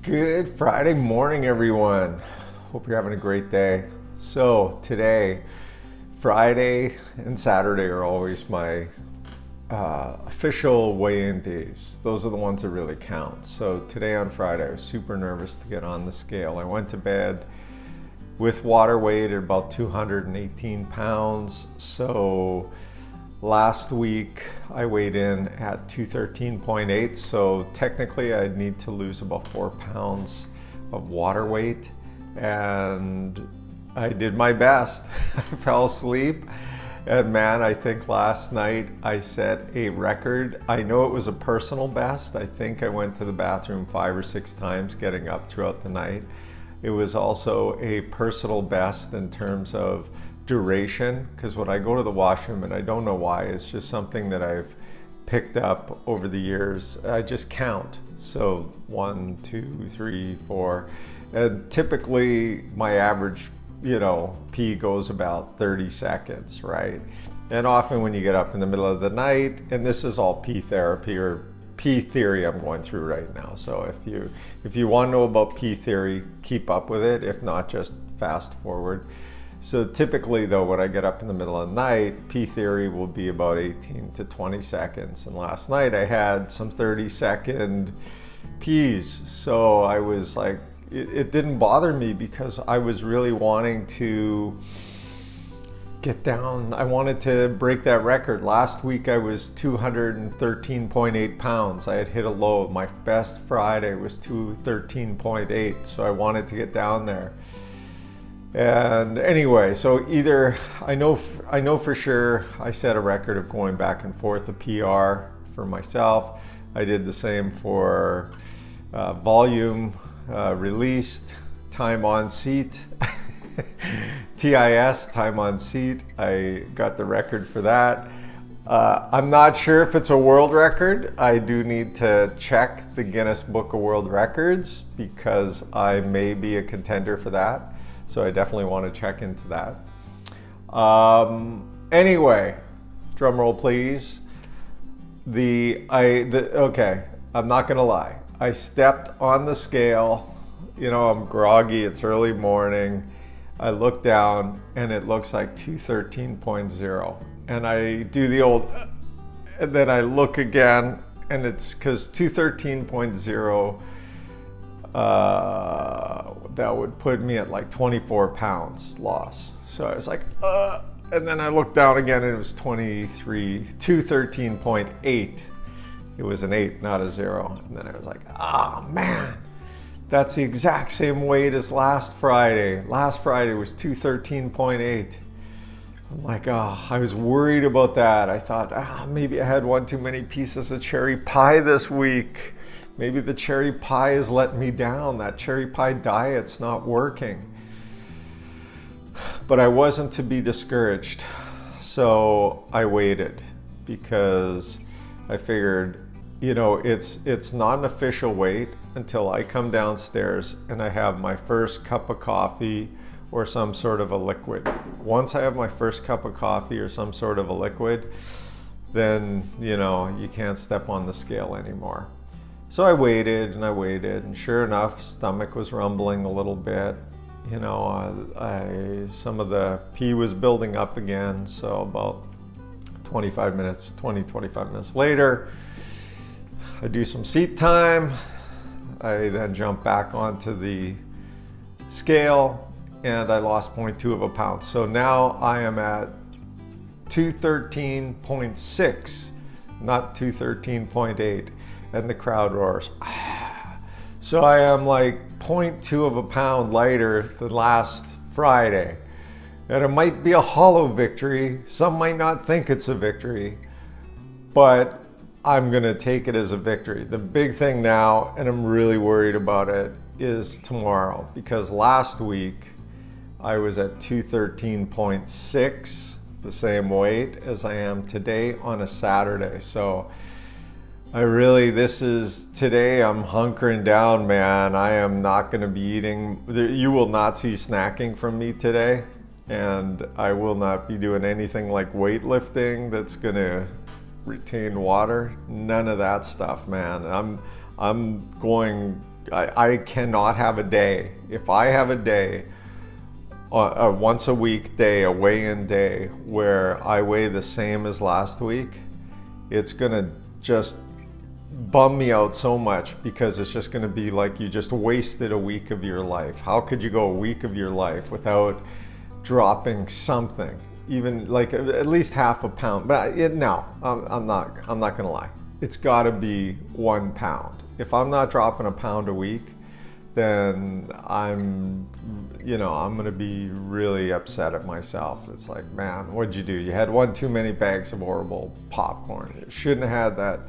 Good Friday morning, everyone. Hope you're having a great day. So today, Friday and Saturday are always my official weigh-in days. Those are the ones that really count. So today on Friday, I was super nervous to get on the scale. I went to bed with water weight at about 218 pounds. So last week I weighed in at 213.8, so technically I'd need to lose about 4 pounds of water weight, and I did my best. I fell asleep, and man, I think last night I set a record. I know it was a personal best. I think I went to the bathroom 5 or 6 times getting up throughout the night. It was also a personal best in terms of duration, because when I go to the washroom, and I don't know why, it's just something that I've picked up over the years, I just count. So 1, 2, 3, 4, and typically my average, pee goes about 30 seconds, right? And often when you get up in the middle of the night, and this is all pee therapy or pee theory I'm going through right now. So if you want to know about pee theory, keep up with it. If not, just fast forward. So typically though, when I get up in the middle of the night, pee theory will be about 18 to 20 seconds. And last night I had some 30-second pees. So I was like, it didn't bother me because I was really wanting to get down. I wanted to break that record. Last week I was 213.8 pounds. I had hit a low. My best Friday was 213.8. So I wanted to get down there. And anyway, so either I know for sure I set a record of going back and forth, a PR for myself. I did the same for volume released, time on seat, TIS, time on seat. I got the record for that. I'm not sure if it's a world record. I do need to check the Guinness Book of World Records because I may be a contender for that. So I definitely want to check into that. Anyway, drum roll please. Okay, I'm not gonna lie. I stepped on the scale. I'm groggy. It's early morning. I look down and it looks like 213.0, and I do the old, and then I look again, and it's because 213.0. That would put me at like 24 pounds loss. So I was like, and then I looked down again and it was 213.8. It was an 8, not a 0. And then I was like, man, that's the exact same weight as last Friday. Last Friday was 213.8. I'm like, I was worried about that. I thought, maybe I had one too many pieces of cherry pie this week. Maybe the cherry pie has let me down. That cherry pie diet's not working. But I wasn't to be discouraged. So I waited because I figured, it's not an official weight until I come downstairs and I have my first cup of coffee or some sort of a liquid. Once I have my first cup of coffee or some sort of a liquid, then, you can't step on the scale anymore. So I waited, and sure enough, stomach was rumbling a little bit. Some of the pee was building up again. So about 20, 25 minutes later, I do some seat time. I then jump back onto the scale, and I lost 0.2 of a pound. So now I am at 213.6, not 213.8. And the crowd roars. So I am like 0.2 of a pound lighter than last Friday. And it might be a hollow victory. Some might not think it's a victory, but I'm gonna take it as a victory. The big thing now, and I'm really worried about it, is tomorrow. Because last week I was at 213.6, the same weight as I am today on a Saturday. So today I'm hunkering down, man. I am not going to be eating. You will not see snacking from me today. And I will not be doing anything like weightlifting that's going to retain water. None of that stuff, man. I'm going I cannot have a day. If I have a day, a once a week day, a weigh-in day, where I weigh the same as last week, it's gonna just bum me out so much, because it's just gonna be like you just wasted a week of your life. How could you go a week of your life without dropping something, even like at least half a pound? But no, I'm not gonna lie. It's gotta be 1 pound. If I'm not dropping a pound a week, then I'm gonna be really upset at myself. It's like, man, what'd you do? You had one too many bags of horrible popcorn. You shouldn't have had that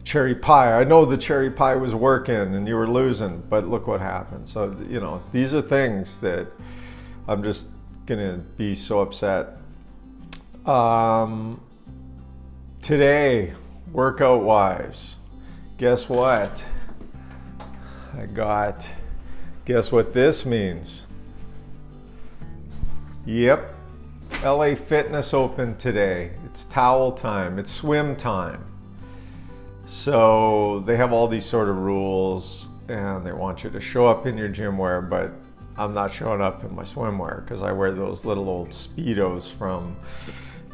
cherry pie. I know the cherry pie was working and you were losing, but look what happened. So, these are things that I'm just gonna be so upset. Today, workout wise, guess what? Guess what this means? Yep, LA Fitness opened today. It's towel time, it's swim time. So they have all these sort of rules, and they want you to show up in your gym wear, but I'm not showing up in my swimwear because I wear those little old Speedos from,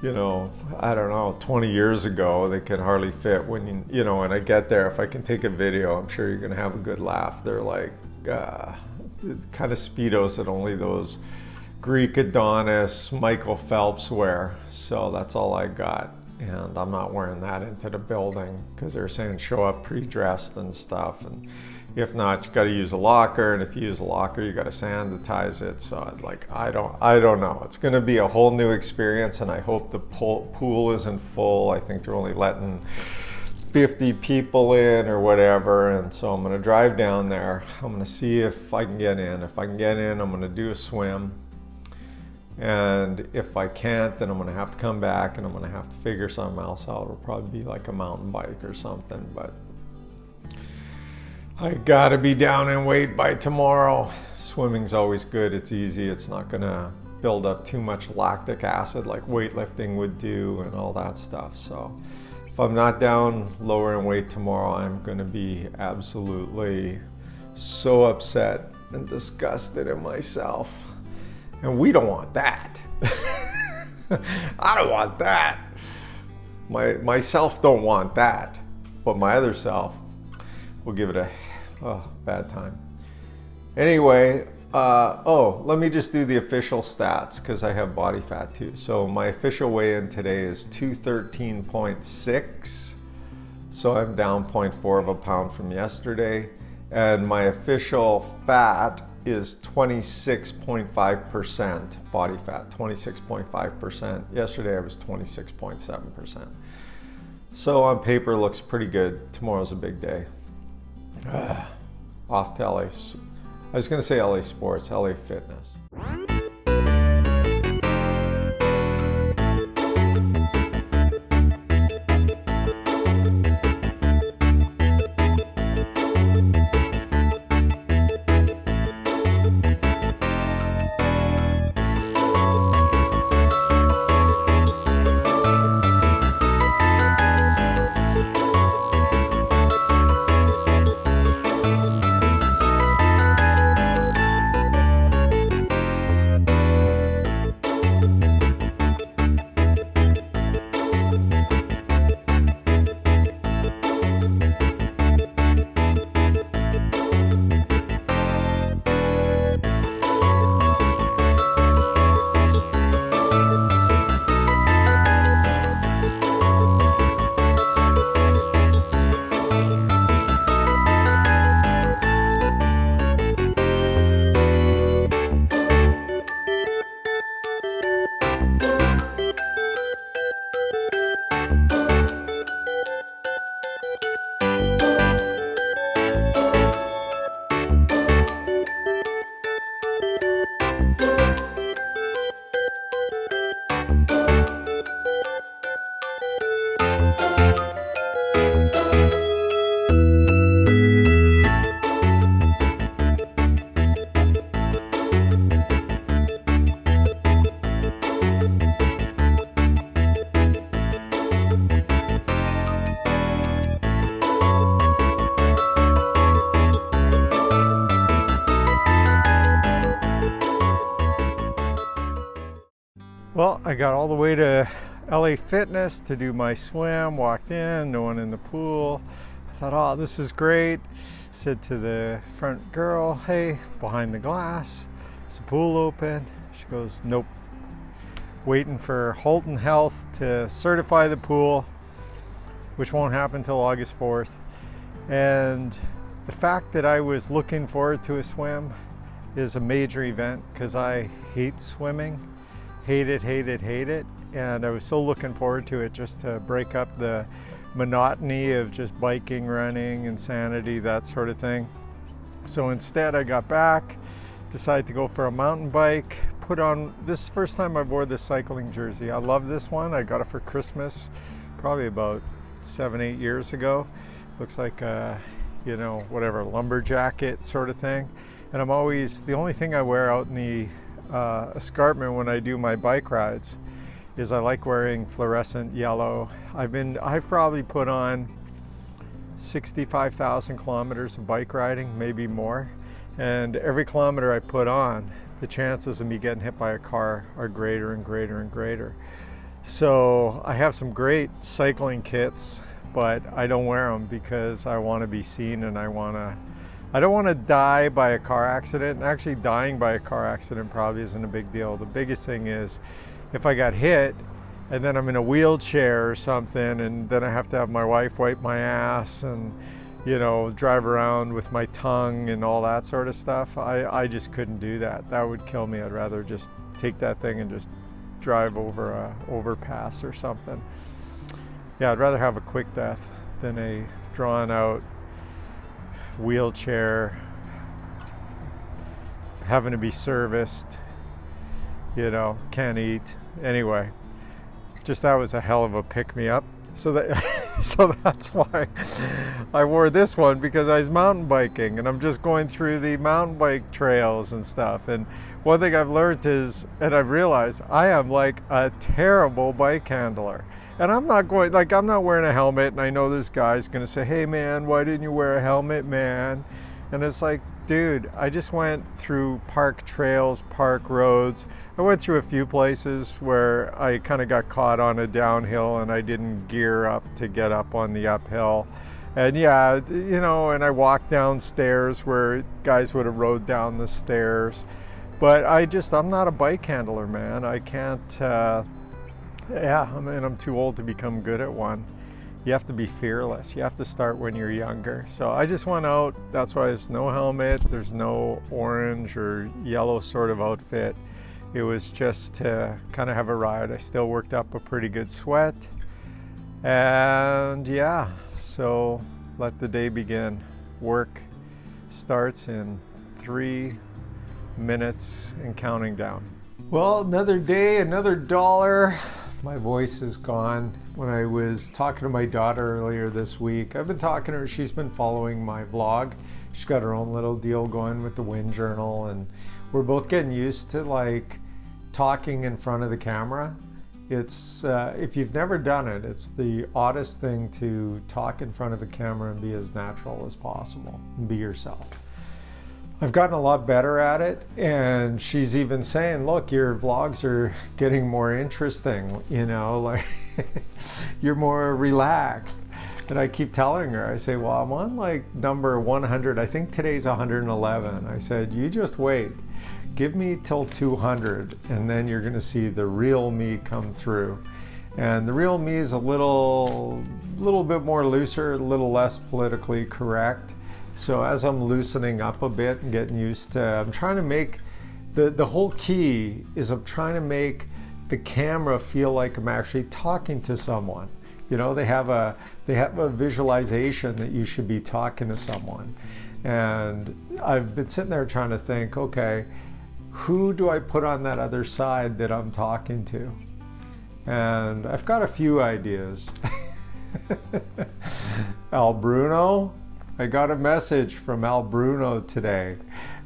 I don't know, 20 years ago. They can hardly fit when when I get there. If I can take a video, I'm sure you're gonna have a good laugh. They're like kind of Speedos that only those Greek Adonis, Michael Phelps wear. So that's all I got. And I'm not wearing that into the building because they're saying show up pre-dressed and stuff. And if not, you got to use a locker. And if you use a locker, you got to sanitize it. So I don't know. It's going to be a whole new experience. And I hope the pool isn't full. I think they're only letting 50 people in or whatever. And so I'm going to drive down there. I'm going to see if I can get in. If I can get in, I'm going to do a swim. And if I can't, then I'm gonna have to come back and I'm gonna have to figure something else out. It'll probably be like a mountain bike or something, but I gotta be down in weight by tomorrow. Swimming's always good, it's easy, it's not gonna build up too much lactic acid like weightlifting would do and all that stuff. So if I'm not down lower in weight tomorrow, I'm gonna be absolutely so upset and disgusted in myself. And we don't want that. I don't want that. Myself don't want that. But my other self will give it a bad time. Anyway, let me just do the official stats because I have body fat too. So my official weigh-in today is 213.6. So I'm down 0.4 of a pound from yesterday. And my official fat is 26.5% body fat, 26.5%. Yesterday I was 26.7%. So on paper looks pretty good. Tomorrow's a big day. Off to LA. I was gonna say LA Sports, LA Fitness. Well, I got all the way to LA Fitness to do my swim, walked in, no one in the pool. I thought, oh, this is great. Said to the front girl, hey, behind the glass, is the pool open? She goes, nope. Waiting for Holton Health to certify the pool, which won't happen until August 4th. And the fact that I was looking forward to a swim is a major event because I hate swimming. Hate it. And I was so looking forward to it just to break up the monotony of just biking, running, insanity, that sort of thing. So instead I got back, decided to go for a mountain bike, put on, this is the first time I wore this cycling jersey. I love this one. I got it for Christmas probably about 7-8 years ago. Looks like a, whatever, lumber jacket sort of thing. And I'm always, the only thing I wear out in the escarpment when I do my bike rides is I like wearing fluorescent yellow. I've probably put on 65,000 kilometers of bike riding, maybe more. And every kilometer I put on, the chances of me getting hit by a car are greater and greater and greater. So I have some great cycling kits, but I don't wear them because I want to be seen and I don't want to die by a car accident. Actually, dying by a car accident probably isn't a big deal. The biggest thing is if I got hit and then I'm in a wheelchair or something and then I have to have my wife wipe my ass and, drive around with my tongue and all that sort of stuff. I just couldn't do that. That would kill me. I'd rather just take that thing and just drive over a overpass or something. Yeah, I'd rather have a quick death than a drawn out wheelchair, having to be serviced, can't eat. Anyway, just that was a hell of a pick-me-up. So that's why I wore this one, because I was mountain biking and I'm just going through the mountain bike trails and stuff. And one thing I've learned is, and I've realized, I am like a terrible bike handler. And I'm not wearing a helmet, and I know there's guys gonna say, hey man, why didn't you wear a helmet, man? And it's like, dude, I just went through park trails, park roads. I went through a few places where I kind of got caught on a downhill and I didn't gear up to get up on the uphill. And yeah, and I walked downstairs where guys would have rode down the stairs. But I'm not a bike handler, man. I can't, I'm too old to become good at one. You have to be fearless. You have to start when you're younger. So I just went out. That's why there's no helmet. There's no orange or yellow sort of outfit. It was just to kind of have a ride. I still worked up a pretty good sweat. And yeah, so let the day begin. Work starts in 3 minutes and counting down. Well, another day, another dollar. My voice is gone. When I was talking to my daughter earlier this week, I've been talking to her, she's been following my vlog. She's got her own little deal going with the Wind Journal, and we're both getting used to talking in front of the camera. It's, if you've never done it, it's the oddest thing to talk in front of the camera and be as natural as possible and be yourself. I've gotten a lot better at it, and she's even saying, look, your vlogs are getting more interesting, you're more relaxed. And I keep telling her, I say, well, I'm on number 100, I think today's 111. I said, you just wait, give me till 200, and then you're gonna see the real me come through. And the real me is a little bit more looser, a little less politically correct. So as I'm loosening up a bit and getting used to, I'm trying to make, the whole key is I'm trying to make the camera feel like I'm actually talking to someone. They have a visualization that you should be talking to someone. And I've been sitting there trying to think, okay, who do I put on that other side that I'm talking to? And I've got a few ideas. Al Bruno. I got a message from Al Bruno today.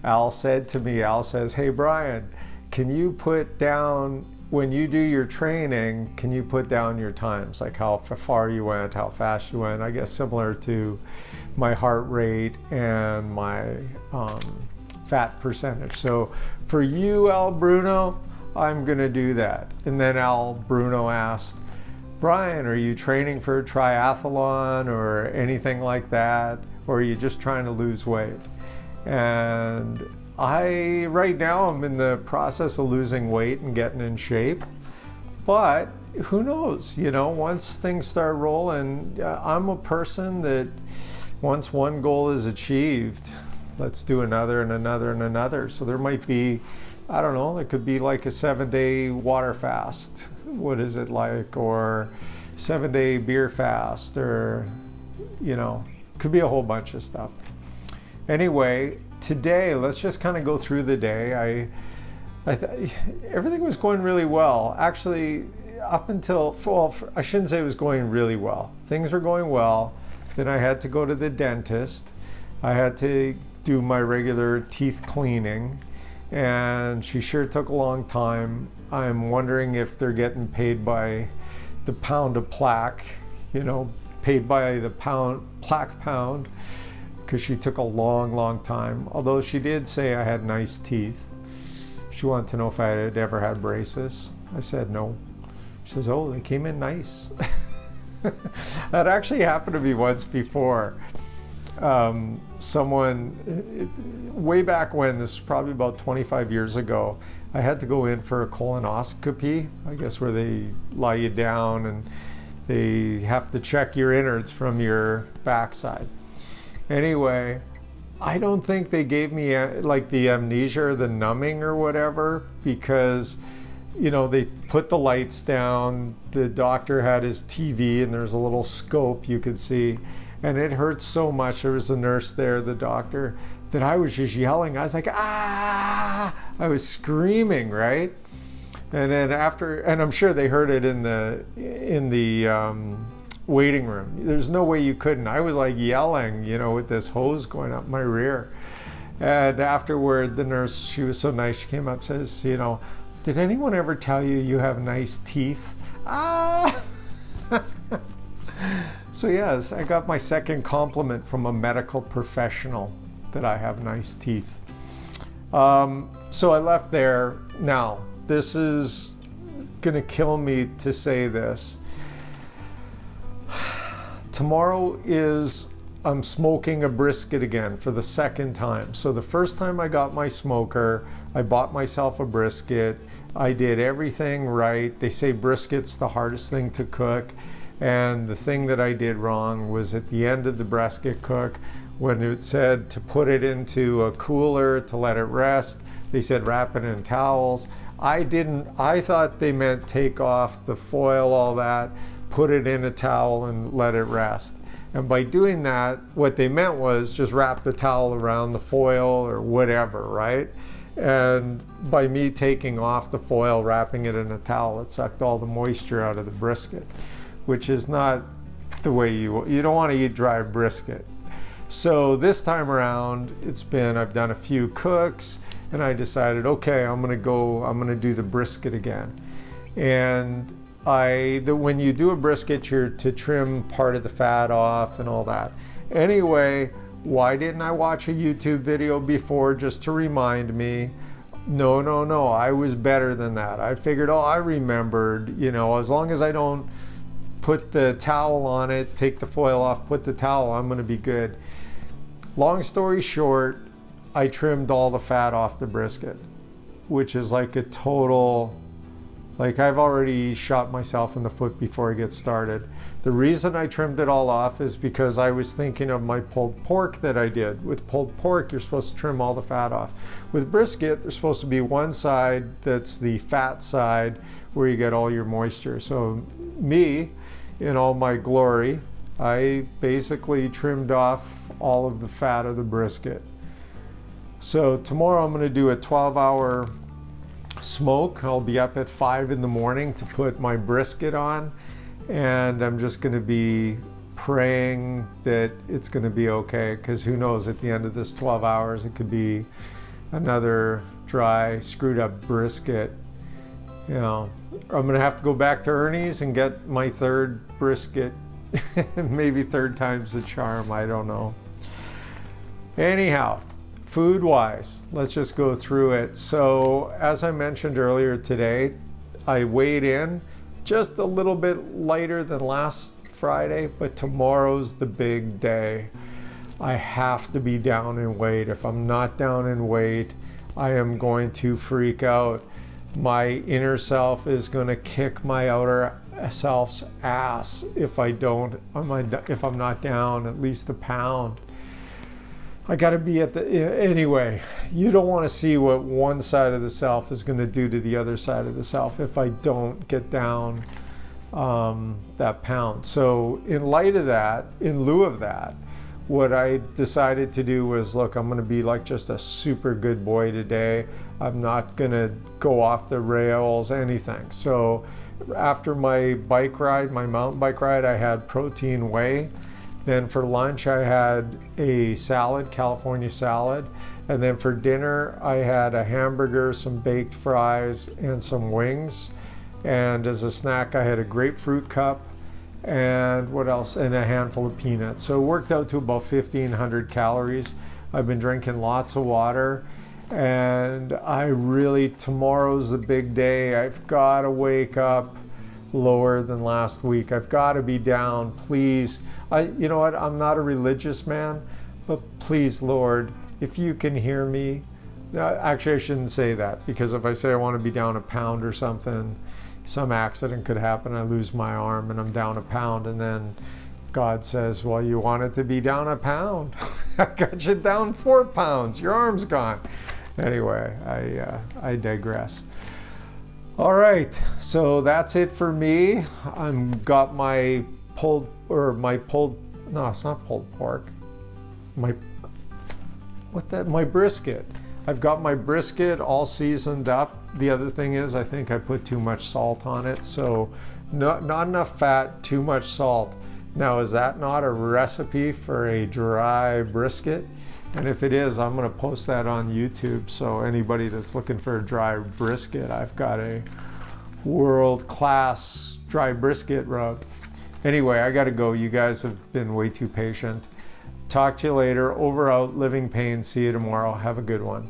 Al says, hey Brian, can you put down, when you do your training, can you put down your times? Like how far you went, how fast you went, I guess similar to my heart rate and my fat percentage. So for you, Al Bruno, I'm gonna do that. And then Bruno asked, Brian, are you training for a triathlon or anything like that? Or are you just trying to lose weight? And right now I'm in the process of losing weight and getting in shape, but who knows, once things start rolling, I'm a person that once one goal is achieved, let's do another and another and another. So there might be, I don't know, it could be like a 7-day water fast. What is it like? Or 7-day beer fast, or, could be a whole bunch of stuff. Anyway, today, let's just kind of go through the day. Everything was going really well. Actually, up until, I shouldn't say it was going really well. Things were going well. Then I had to go to the dentist. I had to do my regular teeth cleaning, and she sure took a long time. I'm wondering if they're getting paid by the pound of plaque, paid by the plaque pound, because she took a long time. Although she did say I had nice teeth. She wanted to know if I had ever had braces. I said no. She says, oh, they came in nice. That actually happened to me once before. Someone, way back when, this was probably about 25 years ago, I had to go in for a colonoscopy, I guess where they lie you down and they have to check your innards from your backside. Anyway, I don't think they gave me like the amnesia or the numbing or whatever, because they put the lights down, the doctor had his TV and there's a little scope you could see, and it hurt so much. There was a nurse there, the doctor, that I was just yelling. I was like, ah! I was screaming, right? And then and I'm sure they heard it in the waiting room. There's no way you couldn't. I was like yelling, with this hose going up my rear. And afterward, the nurse, she was so nice, she came up and says, did anyone ever tell you you have nice teeth? Ah! So yes, I got my second compliment from a medical professional that I have nice teeth. So I left there. Now, this is gonna kill me to say this. Tomorrow I'm smoking a brisket again for the second time. So the first time I got my smoker, I bought myself a brisket. I did everything right. They say brisket's the hardest thing to cook. And the thing that I did wrong was at the end of the brisket cook, when it said to put it into a cooler to let it rest, they said wrap it in towels. I thought they meant take off the foil, all that, put it in a towel and let it rest. And by doing that, what they meant was just wrap the towel around the foil or whatever, right? And by me taking off the foil, wrapping it in a towel, it sucked all the moisture out of the brisket, which is not the way you don't want to eat dry brisket. So this time around, I've done a few cooks, and I decided, okay, I'm gonna do the brisket again. And when you do a brisket, you're to trim part of the fat off and all that. Anyway, why didn't I watch a YouTube video before just to remind me? No, I was better than that. I figured, I remembered, as long as I don't put the towel on it, take the foil off, put the towel, I'm gonna be good. Long story short, I trimmed all the fat off the brisket, which is like a total, I've already shot myself in the foot before I get started. The reason I trimmed it all off is because I was thinking of my pulled pork that I did. With pulled pork, you're supposed to trim all the fat off. With brisket, there's supposed to be one side that's the fat side where you get all your moisture. So me, in all my glory, I basically trimmed off all of the fat of the brisket. So tomorrow I'm gonna do a 12-hour smoke. I'll be up at 5 in the morning to put my brisket on, and I'm just going to be praying that it's going to be okay, because who knows, at the end of this 12 hours it could be another dry, screwed up brisket. I'm going to have to go back to Ernie's and get my third brisket. Maybe third time's the charm, I don't know. Anyhow, food-wise, let's just go through it. So as I mentioned earlier today, I weighed in just a little bit lighter than last Friday, but tomorrow's the big day. I have to be down in weight. If I'm not down in weight, I am going to freak out. My inner self is going to kick my outer self's ass if I'm not down at least a pound. I got to be anyway, you don't want to see what one side of the self is going to do to the other side of the self if I don't get down that pound. So in light of that, in lieu of that, what I decided to do was, look, I'm going to be like just a super good boy today. I'm not going to go off the rails, anything. So after my bike ride, my mountain bike ride, I had protein whey. Then for lunch, I had a salad, California salad. And then for dinner, I had a hamburger, some baked fries, and some wings. And as a snack, I had a grapefruit cup and what else? And a handful of peanuts. So it worked out to about 1,500 calories. I've been drinking lots of water. And tomorrow's the big day. I've got to wake up lower than last week. I've got to be down, please. You know what? I'm not a religious man, but please, Lord, if you can hear me. Actually, I shouldn't say that, because if I say I want to be down a pound or something, some accident could happen. I lose my arm and I'm down a pound, and then God says, well, you wanted to be down a pound. I got you down 4 pounds. Your arm's gone. Anyway, I digress. All right, so that's it for me. Got my my brisket. I've got my brisket all seasoned up. The other thing is, I think I put too much salt on it, so not enough fat, too much salt. Now, is that not a recipe for a dry brisket? And if it is, I'm going to post that on YouTube. So anybody that's looking for a dry brisket, I've got a world-class dry brisket rub. Anyway, I got to go. You guys have been way too patient. Talk to you later. Over, out, living pain. See you tomorrow. Have a good one.